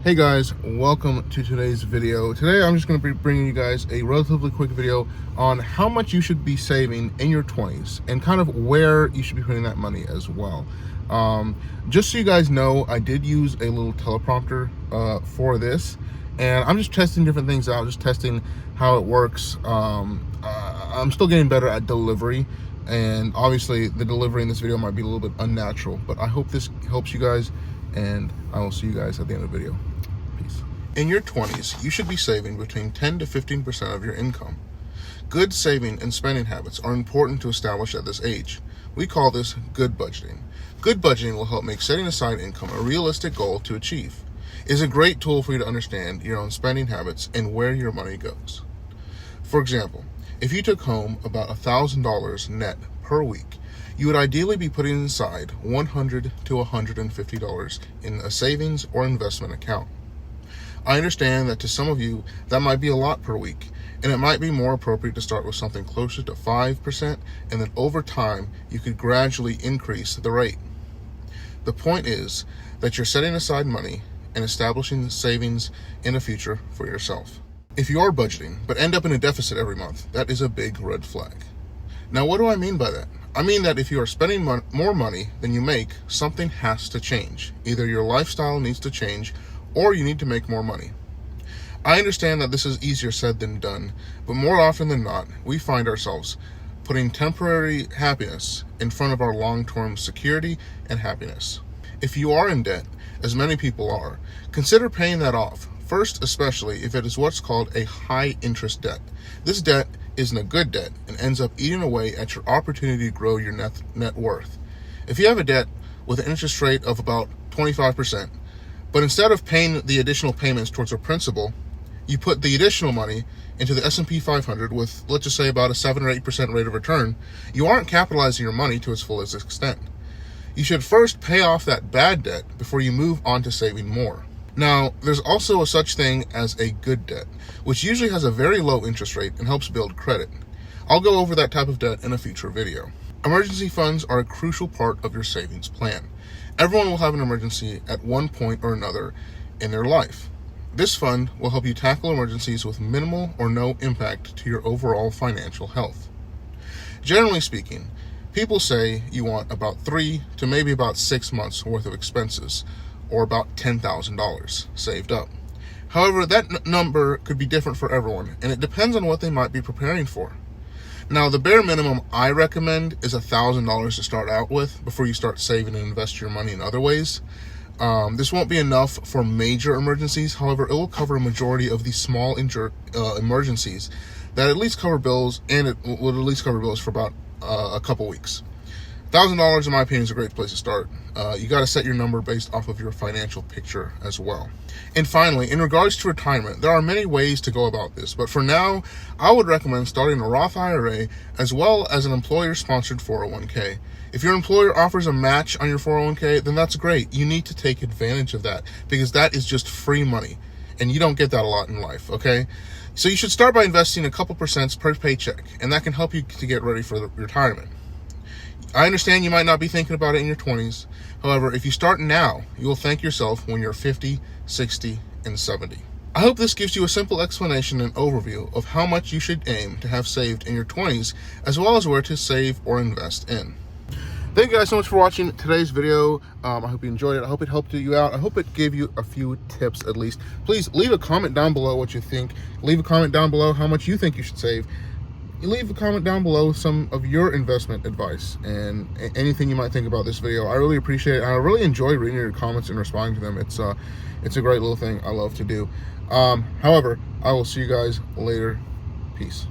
Hey guys, welcome to today's video. Today I'm just going to be bringing you guys a relatively quick video on how much you should be saving in your 20s and kind of where you should be putting that money as well. Just so you guys know, I did use a little teleprompter for this, and I'm just testing different things out, just testing how it works. I'm still getting better at delivery, and obviously the delivery in this video might be a little bit unnatural, but I hope this helps you guys, and I will see you guys at the end of the video. Peace. In your 20s, you should be saving between 10 to 15% of your income. Good saving and spending habits are important to establish at this age. We call this good budgeting. Good budgeting will help make setting aside income a realistic goal to achieve. It is a great tool for you to understand your own spending habits and where your money goes. For example, if you took home about $1,000 net per week, you would ideally be putting aside $100 to $150 in a savings or investment account. I understand that to some of you, that might be a lot per week, and it might be more appropriate to start with something closer to 5%, and then over time, you could gradually increase the rate. The point is that you're setting aside money and establishing savings in the future for yourself. If you are budgeting, but end up in a deficit every month, that is a big red flag. Now, what do I mean by that? I mean that if you are spending more money than you make, something has to change. Either your lifestyle needs to change, or you need to make more money. I understand that this is easier said than done, but more often than not, we find ourselves putting temporary happiness in front of our long-term security and happiness. If you are in debt, as many people are, consider paying that off. First, especially if it is what's called a high-interest debt. This debt isn't a good debt and ends up eating away at your opportunity to grow your net worth. If you have a debt with an interest rate of about 25%, but instead of paying the additional payments towards your principal, you put the additional money into the S&P 500 with, let's just say, about a 7 or 8% rate of return, you aren't capitalizing your money to its fullest extent. You should first pay off that bad debt before you move on to saving more. Now, there's also a such thing as a good debt, which usually has a very low interest rate and helps build credit. I'll go over that type of debt in a future video. Emergency funds are a crucial part of your savings plan. Everyone will have an emergency at one point or another in their life. This fund will help you tackle emergencies with minimal or no impact to your overall financial health. Generally speaking, people say you want about 3 to maybe about 6 months worth of expenses, or about $10,000 saved up. However, that number could be different for everyone, and it depends on what they might be preparing for. Now, the bare minimum I recommend is $1,000 to start out with before you start saving and invest your money in other ways. This won't be enough for major emergencies. However, it will cover a majority of the small emergencies that at least cover bills, and it will at least cover bills for about a couple weeks. $1,000, in my opinion, is a great place to start. You got to set your number based off of your financial picture as well. And finally, in regards to retirement, there are many ways to go about this, but for now, I would recommend starting a Roth IRA as well as an employer-sponsored 401k. If your employer offers a match on your 401k, then that's great. You need to take advantage of that because that is just free money, and you don't get that a lot in life, okay? So you should start by investing a couple percents per paycheck, and that can help you to get ready for the retirement. I understand you might not be thinking about it in your 20s. However, if you start now, you will thank yourself when you're 50, 60, and 70. I hope this gives you a simple explanation and overview of how much you should aim to have saved in your 20s, as well as where to save or invest in. Thank you guys so much for watching today's video. I hope you enjoyed it. I hope it helped you out. I hope it gave you a few tips at least. Please leave a comment down below what you think. Leave a comment down below how much you think you should save. Leave a comment down below some of your investment advice and anything you might think about this video. I really appreciate it. I really enjoy reading your comments and responding to them. It's a great little thing I love to do. However, I will see you guys later. Peace.